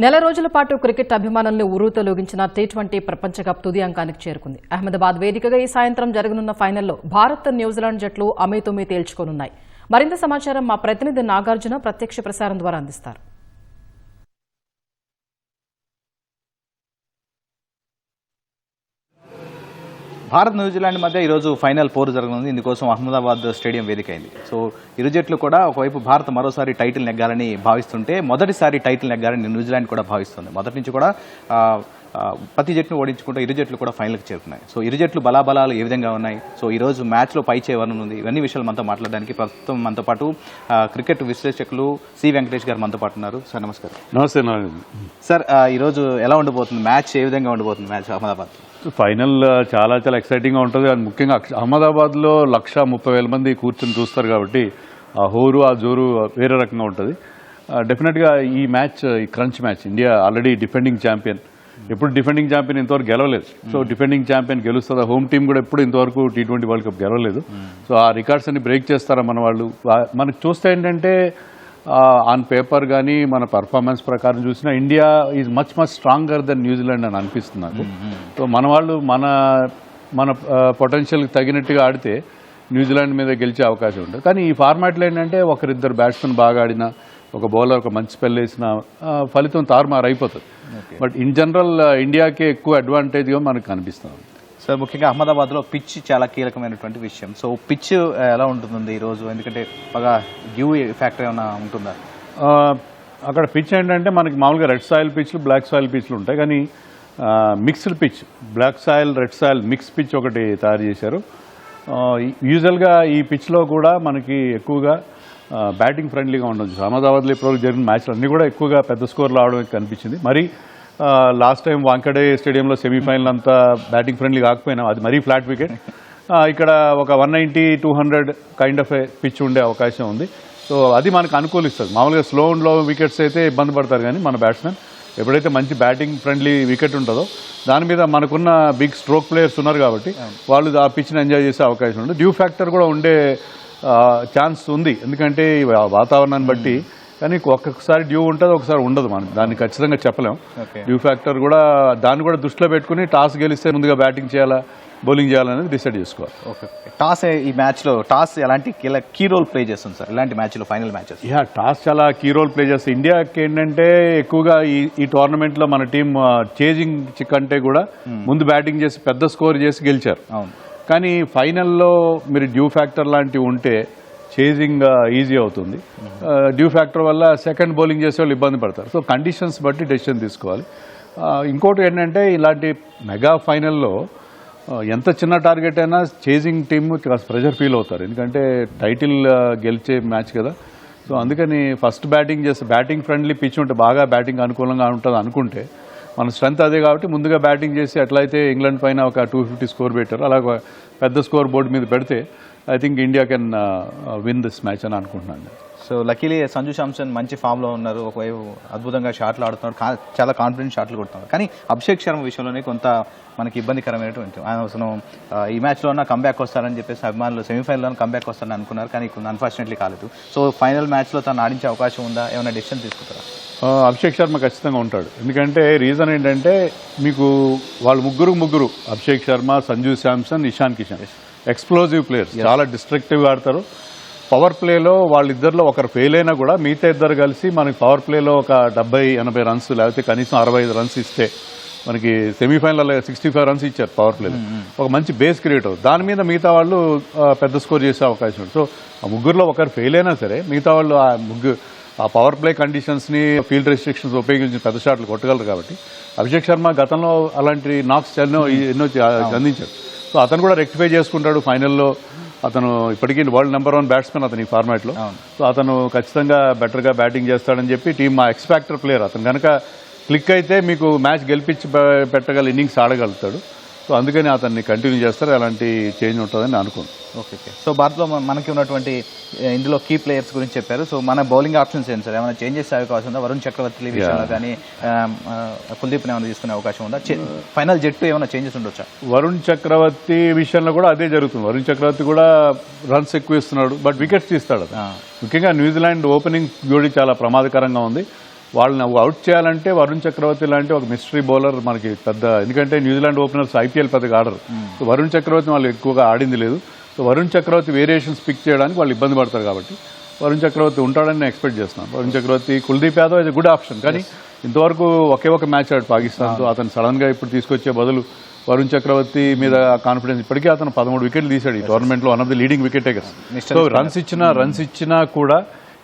నెల రోజుల పాటు క్రికెట్ అభిమానుల్ని ఉర్రూతలూగించిన టీ20 ప్రపంచ కప్ తుది అంకానికి చేరుకుంది. అహ్మదాబాద్ వేదికగా ఈ సాయంత్రం జరగనున్న ఫైనల్లో భారత్ న్యూజిలాండ్ జట్లు అమీతుమీ తేల్చుకోనున్నాయి. మరింత సమాచారం మా ప్రతినిధి నాగార్జున ప్రత్యక్ష ప్రసారం ద్వారా అందిస్తారు. భారత్ న్యూజిలాండ్ మధ్య ఈరోజు ఫైనల్ పోరు జరగనుంది. ఇందుకోసం అహ్మదాబాద్ స్టేడియం వేదిక అయింది. సో ఇరు జట్లు కూడా ఒకవైపు భారత్ మరోసారి టైటిల్ నెగ్గాలని భావిస్తుంటే మొదటిసారి టైటిల్ నెగ్గాలని న్యూజిలాండ్ కూడా భావిస్తుంది. మొదటి నుంచి కూడా ప్రతి జట్టును ఓడించుకుంటూ ఇరు జట్లు కూడా ఫైనల్కి చేరుకున్నాయి. సో ఇరు జట్లు బలాబలాలు ఏ విధంగా ఉన్నాయి, సో ఈరోజు మ్యాచ్లో పై చేయవనుంది, ఇవన్నీ విషయాలు మనతో మాట్లాడడానికి ప్రస్తుతం మనతో పాటు క్రికెట్ విశ్లేషకులు సి వెంకటేష్ గారు మనతో పాటు ఉన్నారు. సార్ నమస్కారం. నమస్తే సార్. ఈరోజు ఎలా ఉండబోతుంది మ్యాచ్, ఏ విధంగా ఉండబోతుంది మ్యాచ్ అహ్మదాబాద్? ఫైనల్ చాలా చాలా ఎక్సైటింగ్గా ఉంటుంది. అండ్ ముఖ్యంగా అహ్మదాబాద్లో 130,000 మంది కూర్చొని చూస్తారు కాబట్టి ఆ హోరు ఆ జోరు వేరే రకంగా ఉంటుంది. డెఫినెట్గా ఈ మ్యాచ్, ఈ crunch match, India already defending champion, ఎప్పుడు డిఫెండింగ్ ఛాంపియన్ ఇంతవరకు గెలవలేదు. సో డిఫెండింగ్ ఛాంపియన్ గెలుస్తుంది. హోమ్ టీం కూడా ఎప్పుడు ఇంతవరకు టీ20 వరల్డ్ కప్ గెలవలేదు. సో ఆ రికార్డ్స్ అన్ని బ్రేక్ చేస్తారా మన వాళ్ళు? మనకు చూస్తే ఏంటంటే ఆన్ పేపర్ కానీ మన పర్ఫార్మెన్స్ ప్రకారం చూసినా India is much stronger then New Zealand అని అనిపిస్తుంది నాకు. సో మన వాళ్ళు మన పొటెన్షియల్కి తగినట్టుగా ఆడితే న్యూజిలాండ్ మీద గెలిచే అవకాశం ఉంటుంది. కానీ ఈ ఫార్మాట్లో ఏంటంటే ఒకరిద్దరు బ్యాట్స్మెన్ బాగా ఆడినా, ఒక బౌలర్ ఒక మంచి స్పెల్ వేసిన ఫలితం తారుమారు అయిపోతుంది. బట్ ఇన్ జనరల్ ఇండియాకే ఎక్కువ అడ్వాంటేజ్గా మనకు కనిపిస్తుంది. సార్, ముఖ్యంగా అహ్మదాబాద్లో పిచ్ చాలా కీలకమైనటువంటి విషయం. సో పిచ్ ఎలా ఉంటుంది ఈరోజు? ఎందుకంటే బాగా గివ్ ఫ్యాక్టర్ ఏమైనా ఉంటుందా అక్కడ? పిచ్ ఏంటంటే మనకి మామూలుగా రెడ్ సాయిల్ పిచ్లు, బ్లాక్ సాయిల్ పిచ్లు ఉంటాయి. కానీ mixed pitch, black soil, red soil mix pitch ఒకటి తయారు చేశారు. యూజువల్గా ఈ పిచ్లో కూడా మనకి ఎక్కువగా బ్యాటింగ్ ఫ్రెండ్లీగా ఉండొచ్చు. అహ్మదాబాద్లో ఇప్పటివరకు జరిగిన మ్యాచ్లు అన్నీ కూడా ఎక్కువగా పెద్ద స్కోర్లు ఆడడం కనిపించింది. మరి లాస్ట్ టైం వాంకడే స్టేడియంలో సెమీఫైనల్ అంతా బ్యాటింగ్ ఫ్రెండ్లీ కాకపోయినా అది మరీ ఫ్లాట్ వికెట్. ఇక్కడ ఒక 190-200 కైండ్ ఆఫ్ ఏ పిచ్ ఉండే అవకాశం ఉంది. సో అది మనకు అనుకూలిస్తుంది. మామూలుగా స్లో అండ్ లో వికెట్స్ అయితే ఇబ్బంది పడతారు. కానీ మన బ్యాట్స్మెన్ ఎప్పుడైతే మంచి బ్యాటింగ్ ఫ్రెండ్లీ వికెట్ ఉంటుందో దాని మీద మనకున్న బిగ్ స్ట్రోక్ ప్లేయర్స్ ఉన్నారు కాబట్టి వాళ్ళు ఆ పిచ్ని ఎంజాయ్ చేసే అవకాశం ఉంది. డ్యూ ఫ్యాక్టర్ కూడా ఉండే ఛాన్స్ ఉంది. ఎందుకంటే వాతావరణాన్ని బట్టి. కానీ ఒక్కొక్కసారి డ్యూ ఉంటుంది, ఒకసారి ఉండదు. మనం దాన్ని ఖచ్చితంగా చెప్పలేం. డ్యూ ఫ్యాక్టర్ కూడా దాన్ని కూడా దృష్టిలో పెట్టుకుని టాస్ గెలిస్తే ముందుగా బ్యాటింగ్ చేయాలా, బౌలింగ్ చేయాలనేది డిసైడ్ చేసుకోవాలి. టాస్ ఈ మ్యాచ్లో టాస్ ఎలాంటి కీ రోల్ ప్లే చేస్తుంది సార్ ఇలాంటి మ్యాచ్లో, ఫైనల్ మ్యాచెస్? టాస్ చాలా కీ రోల్ ప్లే చేస్తుంది. ఇండియాకి ఏంటంటే ఎక్కువగా ఈ టోర్నమెంట్లో మన టీం చేజింగ్ కంటే కూడా ముందు బ్యాటింగ్ చేసి పెద్ద స్కోర్ చేసి గెలిచారు. కానీ ఫైనల్లో మీరు డ్యూ ఫ్యాక్టర్ లాంటివి ఉంటే చేజింగ్ ఈజీ అవుతుంది. డ్యూ ఫ్యాక్టర్ వల్ల సెకండ్ బౌలింగ్ చేసే వాళ్ళు ఇబ్బంది పడతారు. సో కండిషన్స్ బట్టి డెసిషన్ తీసుకోవాలి. ఇంకోటి ఏంటంటే ఇలాంటి మెగా ఫైనల్లో ఎంత చిన్న టార్గెట్ అయినా చేజింగ్ టీమ్ ప్రెషర్ ఫీల్ అవుతారు. ఎందుకంటే టైటిల్ గెలిచే మ్యాచ్ కదా. సో అందుకని ఫస్ట్ బ్యాటింగ్ చేస్తే బ్యాటింగ్ ఫ్రెండ్లీ పిచ్ ఉంటే బాగా బ్యాటింగ్ అనుకూలంగా ఉంటుంది అనుకుంటే మన స్ట్రెంత్ అదే కాబట్టి ముందుగా బ్యాటింగ్ చేసి ఎట్లయితే ఇంగ్లాండ్ పైన ఒక 250 స్కోర్ పెట్టారు అలా పెద్ద స్కోర్ బోర్డు మీద పెడితే I think India can win this match అని అనుకుంటున్నాను. సో లక్కీలీ సంజు శాంసన్ మంచి ఫామ్లో ఉన్నారు. ఒకవైపు అద్భుతంగా షాట్లు ఆడుతున్నారు, చాలా కాన్ఫిడెంట్ షాట్లు కొడుతున్నారు. కానీ అభిషేక్ శర్మ విషయంలోనే కొంత మనకి ఇబ్బందికరమైనటువంటి అసలు ఈ మ్యాచ్లో కంబ్యాక్ వస్తారని చెప్పేసి అభిమానులు సెమీఫైనల్లో కంబ్యాక్ వస్తారని అనుకున్నారు. కానీ అన్ఫార్చునేట్లీ కాలేదు. సో ఫైనల్ మ్యాచ్లో తను ఆడించే అవకాశం ఉందా? ఏమైనా డెసిషన్ తీసుకుంటారా? అభిషేక్ శర్మ ఖచ్చితంగా ఉంటాడు. ఎందుకంటే రీజన్ ఏంటంటే మీకు వాళ్ళు ముగ్గురు అభిషేక్ శర్మ, సంజు శాంసన్, ఇషాన్ కిషన్ ఎక్స్ప్లోజివ్ ప్లేయర్స్, చాలా డిస్ట్రక్టివ్గా ఆడతారు. పవర్ ప్లేలో వాళ్ళిద్దరిలో ఒకరు ఫెయిల్ అయినా కూడా మిగతా ఇద్దరు కలిసి మనకి పవర్ ప్లేలో ఒక 70-80 రన్స్ లేకపోతే కనీసం 65 రన్స్ ఇస్తే మనకి సెమీఫైనల్ 65 రన్స్ ఇచ్చారు పవర్ ప్లేలో. ఒక మంచి బేస్ క్రియేట్ అవుతుంది. దాని మీద మిగతా వాళ్ళు పెద్ద స్కోర్ చేసే అవకాశం ఉంది. సో ఆ ముగ్గురులో ఒకరు ఫెయిల్ అయినా సరే మిగతా వాళ్ళు ఆ పవర్ ప్లే కండిషన్స్ని, ఫీల్డ్ రెస్ట్రిక్షన్స్ ఉపయోగించి పెద్ద షాట్లు కొట్టగలరు. కాబట్టి అభిషేక్ శర్మ గతంలో అలాంటి నాక్స్ ఎన్నో అందించారు. సో అతను కూడా రెక్టిఫై చేసుకుంటాడు ఫైనల్లో. అతను ఇప్పటికీ వరల్డ్ నెంబర్ 1 బ్యాట్స్మెన్ అతను ఈ ఫార్మాట్లో. సో అతను ఖచ్చితంగా బెటర్గా బ్యాటింగ్ చేస్తాడని చెప్పి టీం మా ఎక్స్‌ఫాక్టర్ ప్లేయర్. అతను కనుక క్లిక్ అయితే మీకు మ్యాచ్ గెలిపించి పెట్టగల ఇన్నింగ్స్ ఆడగలుగుతాడు. సో అందుకని అతన్ని కంటిన్యూ చేస్తారు. అలాంటి చేంజ్ ఉంటుందని అనుకోండి. ఓకే. సో భారత్లో మనకి ఉన్నటువంటి ఇందులో కీ ప్లేయర్స్ గురించి చెప్పారు. సో మన బౌలింగ్ ఆప్షన్స్ ఏంటి సార్? ఏమైనా చేంజెస్ అయ్యే అవకాశం ఉందా? వరుణ్ చక్రవర్తి విషయంలో కానీ కుల్దీప్ని ఏమైనా తీసుకునే అవకాశం ఉందా? ఫైనల్ జట్టు ఏమైనా చేంజెస్ ఉండొచ్చా? వరుణ్ చక్రవర్తి విషయంలో కూడా అదే జరుగుతుంది. వరుణ్ చక్రవర్తి కూడా రన్స్ ఎక్కువ ఇస్తున్నాడు, బట్ వికెట్స్ తీస్తాడు. ముఖ్యంగా న్యూజిలాండ్ ఓపెనింగ్ జోడీ చాలా ప్రమాదకరంగా ఉంది. వాళ్ళని అవుట్ చేయాలంటే వరుణ్ చక్రవర్తి లాంటి ఒక మిస్టరీ బౌలర్ మనకి పెద్ద, ఎందుకంటే న్యూజిలాండ్ ఓపెనర్స్ ఐపీఎల్ పెద్దగా ఆడరు. సో వరుణ్ చక్రవర్తి వాళ్ళు ఎక్కువగా ఆడింది లేదు. సో వరుణ్ చక్రవర్తి వేరియేషన్స్ పిక్ చేయడానికి వాళ్ళు ఇబ్బంది పడతారు కాబట్టి వరుణ్ చక్రవర్తి ఉంటాడని నేను ఎక్స్పెక్ట్ చేస్తున్నాను. Varun Chakravarthy, Kuldeep Yadav is good option, కానీ ఇంతవరకు ఒకే ఒక మ్యాచ్ ఆడు పాకిస్తాన్తో. అతను సడన్గా ఇప్పుడు తీసుకొచ్చే బదులు వరుణ్ చక్రవర్తి మీద కాన్ఫిడెన్స్, ఇప్పటికీ అతను 13 వికెట్లు తీశాడు ఈ టోర్నమెంట్లో, one of the leading wicket takers. So runs ఇచ్చినా కూడా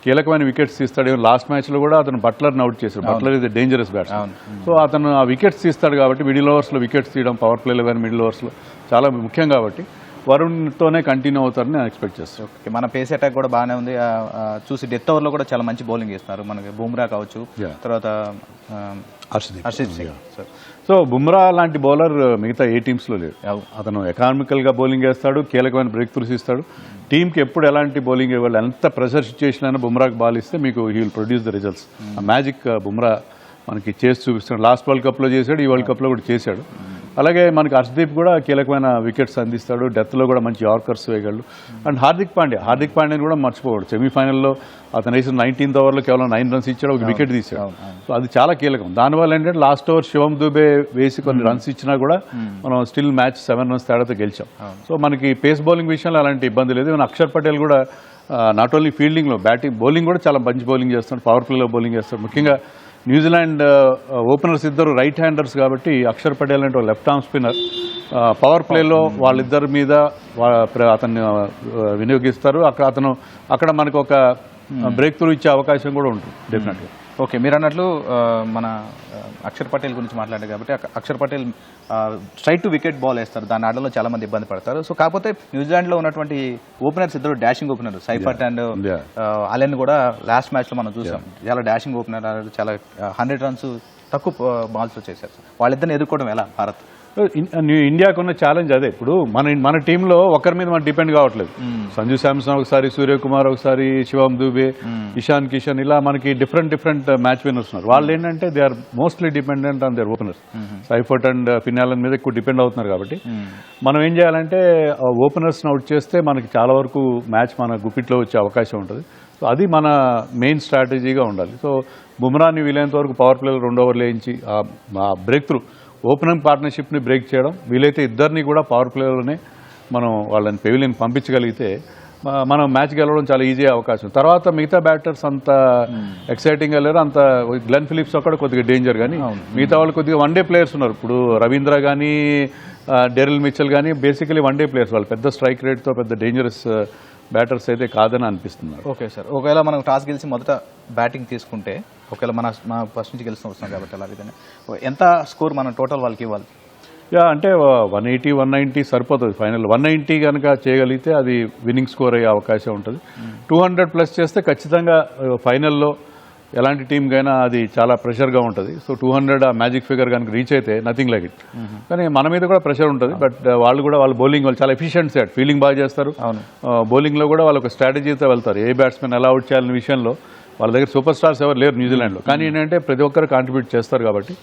కీలకమైన వికెట్స్ తీస్తాడు. లాస్ట్ మ్యాచ్లో కూడా అతను బట్లర్ని అవుట్ చేశాడు. Buttler is dangerous batsmen. So అతను ఆ వికెట్స్ తీస్తాడు కాబట్టి మిడిల్ ఓవర్స్లో వికెట్స్ తీయడం, పవర్ ప్లేలో కానీ మిడిల్ ఓవర్స్లో చాలా ముఖ్యం కాబట్టి వరుణ్తోనే కంటిన్యూ అవుతారని నేను ఎక్స్పెక్ట్ చేస్తాను. ఓకే, మన పేస్ అటాక్ కూడా బాగానే ఉంది. చూసి డెత్ ఓవర్లో కూడా చాలా మంచి బౌలింగ్ చేస్తున్నారు. మనకి బుమ్రా కావచ్చు, తర్వాత హర్షదీప్ సింగ్. సో బుమ్రా లాంటి బౌలర్ మిగతా ఏ టీమ్స్లో లేడు. అతను ఎకానమికల్గా బౌలింగ్ చేస్తాడు, కీలకమైన బ్రేక్ త్రూస్ ఇస్తాడు. టీంకి ఎప్పుడు ఎలాంటి బౌలింగ్ ఇవ్వాలి, ఎంత ప్రెషర్ సిచ్యుయేషన్ అయినా బుమ్రాకి బాల్ ఇస్తే మీకు he will produce the results. ఆ మ్యాజిక్ బుమ్రా మనకి చేసి చూపిస్తాడు. లాస్ట్ వరల్డ్ కప్లో చేశాడు, ఈ వరల్డ్ కప్లో కూడా చేశాడు. అలాగే మనకి హర్షదీప్ కూడా కీలకమైన వికెట్స్ అందిస్తాడు, డెత్లో కూడా మంచి యార్కర్స్ వేయగలడు. అండ్ హార్దిక్ పాండ్యాని కూడా మర్చిపోకూడదు. సెమీఫైనల్లో అతను వేసిన 19th ఓవర్లో కేవలం 9 runs ఇచ్చాడు, ఒక వికెట్ తీసాడు. సో అది చాలా కీలకం. దానివల్ల ఏంటంటే లాస్ట్ ఓవర్ శివం దుబే వేసి కొన్ని రన్స్ ఇచ్చినా కూడా మనం స్టిల్ మ్యాచ్ 7 runs తేడాతో గెలిచాం. సో మనకి పేస్ బౌలింగ్ విషయంలో అలాంటి ఇబ్బంది లేదు. అక్షర్ పటేల్ కూడా నాట్ ఓన్లీ ఫీల్డింగ్లో, బౌలింగ్ కూడా చాలా మంచి బౌలింగ్ చేస్తాడు, పవర్ ప్లేలో బౌలింగ్ చేస్తాడు. ముఖ్యంగా న్యూజిలాండ్ ఓపెనర్స్ ఇద్దరు రైట్ హ్యాండర్స్ కాబట్టి అక్షర్ పటేల్ అంటే లెఫ్ట్ ఆర్మ్ స్పిన్నర్. పవర్ ప్లేలో వాళ్ళిద్దరి మీద అతన్ని వినియోగిస్తారు. అక్కడ మనకు ఒక బ్రేక్ త్రూ ఇచ్చే అవకాశం కూడా ఉంటుంది డెఫినెట్గా. ఓకే, మీరు అన్నట్లు మన అక్షర్ పటేల్ గురించి మాట్లాడారు కాబట్టి Axar Patel straight to wicket ball వేస్తారు. దాని ఆటలో చాలా మంది ఇబ్బంది పడతారు. సో కాకపోతే న్యూజిలాండ్లో ఉన్నటువంటి ఓపెనర్స్ ఇద్దరు డాషింగ్ ఓపెనర్, సైఫర్ట్ అండ్ అలెన్ కూడా లాస్ట్ మ్యాచ్లో మనం చూసాం. చాలా డాషింగ్ ఓపెనర్, చాలా 100 runs తక్కువ బాల్స్ చేశారు. వాళ్ళిద్దరిని ఎదుర్కోవడం ఎలా భారత్? ఇండియాకు ఉన్న ఛాలెంజ్ అదే. ఇప్పుడు మన టీంలో ఒకరి మీద మనం డిపెండ్ కావట్లేదు. సంజు శాంసన్ ఒకసారి, సూర్యకుమార్ ఒకసారి, శివం దుబే, ఇషాన్ కిషన్, ఇలా మనకి డిఫరెంట్ మ్యాచ్ విన్నర్స్ ఉన్నారు. వాళ్ళు ఏంటంటే they are mostly dependent on their openers. Seifert and Finn Allen మీద ఎక్కువ డిపెండ్ అవుతున్నారు కాబట్టి మనం ఏం చేయాలంటే ఓపెనర్స్ని అవుట్ చేస్తే మనకి చాలా వరకు మ్యాచ్ మన గుప్పిట్లో వచ్చే అవకాశం ఉంటుంది. సో అది మన మెయిన్ స్ట్రాటజీగా ఉండాలి. సో బుమ్రాని వీలైనంత వరకు పవర్ ప్లేలో 2 overs వేయించి ఆ బ్రేక్ త్రూ ఓపెనింగ్ పార్ట్నర్షిప్ని బ్రేక్ చేయడం, వీలైతే ఇద్దరిని కూడా పవర్ ప్లేలోనే మనం వాళ్ళని పెవిలియన్ పంపించగలిగితే మనం మ్యాచ్ గెలవడం చాలా ఈజీ అవకాశం. తర్వాత మిగతా బ్యాటర్స్ అంత ఎక్సైటింగ్గా లేరు. అంత గ్లెన్ ఫిలిప్స్ అక్కడ కొద్దిగా డేంజర్, కానీ మిగతా వాళ్ళు కొద్దిగా వన్ డే ప్లేయర్స్ ఉన్నారు. ఇప్పుడు రవీంద్ర కానీ డెరిల్ మిచెల్ కానీ బేసికలీ వన్ డే ప్లేయర్స్. వాళ్ళు పెద్ద స్ట్రైక్ రేట్తో పెద్ద డేంజరస్ బ్యాటర్స్ అయితే కాదని అనిపిస్తున్నారు. ఓకే సార్, ఒకవేళ మనం టాస్ గెలిచి మొదట బ్యాటింగ్ తీసుకుంటే, ఒకవేళ మన ఫస్ట్ నుంచి గెలుస్తూ వస్తున్నాం కాబట్టి అలా విధంగా ఎంత స్కోర్ మనం టోటల్ వాళ్ళకి ఇవ్వాలి? అంటే 180, 190 సరిపోతుంది ఫైనల్. 190 కనుక చేయగలిగితే అది విన్నింగ్ స్కోర్ అయ్యే అవకాశం ఉంటుంది. 200+ చేస్తే ఖచ్చితంగా ఫైనల్లో ఎలాంటి టీంకైనా అది చాలా ప్రెషర్గా ఉంటుంది. సో 200 ఆ మ్యాజిక్ ఫిగర్ కనుక రీచ్ అయితే నథింగ్ లైక్ ఇట్. కానీ మన మీద కూడా ప్రెషర్ ఉంటుంది. బట్ వాళ్ళ బౌలింగ్ వాళ్ళు చాలా ఎఫిషియెంట్ సెట్, ఫీల్డింగ్ బాగా చేస్తారు. బౌలింగ్లో కూడా వాళ్ళు ఒక స్ట్రాటజీతో వెళ్తారు. ఏ బ్యాట్స్మెన్ ఎలా అవుట్ చేయాలనే విషయంలో వాళ్ళ దగ్గర సూపర్ స్టార్స్ ఎవరు లేరు న్యూజిలాండ్లో. కానీ ఏంటంటే ప్రతి ఒక్కరు కాంట్రిబ్యూట్ చేస్తారు కాబట్టి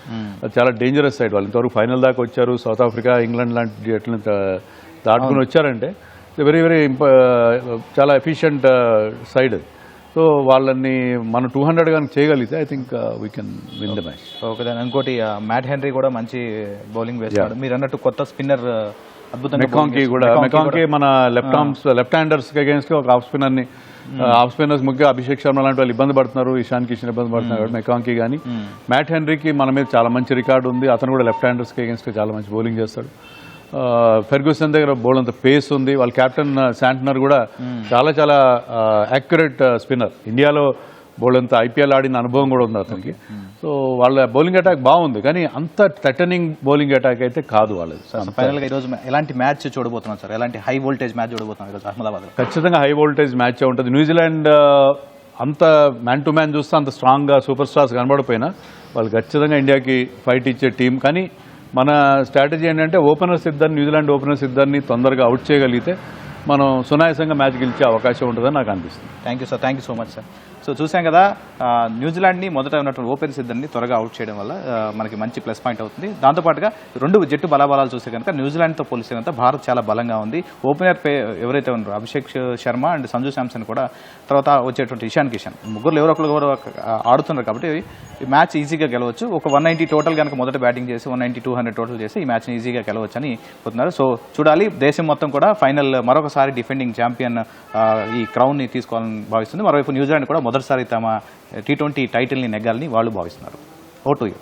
అది చాలా డేంజరస్ సైడ్. వాళ్ళు ఇంతవరకు ఫైనల్ దాకా వచ్చారు. సౌత్ ఆఫ్రికా, ఇంగ్లాండ్ లాంటి జట్లను దాటుకుని వచ్చారంటే వెరీ చాలా ఎఫిషియెంట్ సైడ్ అది. సో వాళ్ళని మనం 200 కనుక చేయగలిగితే I think we can win the match. Okay, దాని ఇంకోటి మ్యాట్ హెన్రీ కూడా మంచి బౌలింగ్ వేస్తాడు. మీరు అన్నట్టు కొత్త స్పిన్నర్ అద్భుతంగా. మెకాంకీ మన లెఫ్ట్ హ్యాండర్స్కి అగేన్స్ట్గా ఒక ఆఫ్ స్పిన్నర్స్ ముఖ్యంగా అభిషేక్ శర్మ లాంటి వాళ్ళు ఇబ్బంది పడుతున్నారు, ఇషాన్ కిషన్ ఇబ్బంది పడుతున్నారు. మెకాంకీ కానీ మ్యాట్ హెన్రీకి మన మీద చాలా మంచి రికార్డు ఉంది. అతను కూడా లెఫ్ట్ హ్యాండర్స్కి అగేన్స్ట్గా చాలా మంచి బౌలింగ్ చేస్తాడు. ఫెర్గ్యూసన్ దగ్గర బౌల్ అంత పేస్ ఉంది. వాళ్ళ కెప్టెన్ శాంటనర్ కూడా చాలా యాక్యురేట్ స్పిన్నర్. ఇండియాలో బౌల్ అంతా ఐపీఎల్ ఆడిన అనుభవం కూడా ఉంది అతనికి. సో వాళ్ళ బౌలింగ్ అటాక్ బాగుంది, కానీ అంత థ్రెటనింగ్ బౌలింగ్ అటాక్ అయితే కాదు వాళ్ళది. ఫైనల్గా ఈరోజు ఎలాంటి మ్యాచ్ చూడబోతున్నాం సార్? ఎలాంటి హై వోల్టేజ్ మ్యాచ్ చూడబోతున్నాం ఈరోజు అహ్మదాబాద్? ఖచ్చితంగా హై వోల్టేజ్ మ్యాచ్ ఉంటుంది. న్యూజిలాండ్ అంత మ్యాన్ టు మ్యాన్ చూస్తే అంత స్ట్రాంగ్గా సూపర్ స్టార్స్ కనబడిపోయినా వాళ్ళు ఖచ్చితంగా ఇండియాకి ఫైట్ ఇచ్చే టీం. కానీ మన స్ట్రాటజీ ఏంటంటే న్యూజిలాండ్ ఓపెనర్స్ ఇద్దరిని తొందరగా అవుట్ చేయగలిగితే మనం సునాయాసంగా మ్యాచ్ గెలిచే అవకాశం ఉంటుందని నాకు అనిపిస్తుంది. Thank you sir, thank you so much sir. So చూసాం కదా న్యూజిలాండ్ని మొదట ఉన్నటువంటి ఓపెనర్స్ ఇద్దరిని త్వరగా అవుట్ చేయడం వల్ల మనకి మంచి ప్లస్ పాయింట్ అవుతుంది. దాంతోపాటుగా రెండు జట్టు బలాబలాలు చూస్తే కనుక న్యూజిలాండ్తో పోలిస్తే కనుక భారత్ చాలా బలంగా ఉంది. ఓపెనర్ ఎవరైతే ఉన్నారో అభిషేక్ శర్మ అండ్ సంజు శాంసన్ కూడా, తర్వాత వచ్చేటువంటి ఇషాన్ కిషన్, ముగ్గురు ఎవరో ఒకరు ఆడుతున్నారు కాబట్టి ఈ మ్యాచ్ ఈజీగా గెలవచ్చు. ఒక 190 టోటల్ కనుక మొదట బ్యాటింగ్ చేసి 190-200 టోటల్ చేసి ఈ మ్యాచ్ని ఈజీగా గెలవచ్చు అని పోతున్నారు. సో చూడాలి, దేశం మొత్తం కూడా ఫైనల్ మరొకసారి డిఫెండింగ్ ఛాంపియన్ ఈ క్రౌన్ని తీసుకోవాలని భావిస్తుంది. మరోవైపు న్యూజిలాండ్ కూడా మొదటిసారి తమ T20 టైటిల్ని నెగ్గాలని వాళ్ళు భావిస్తున్నారు. ఓ టు యూ.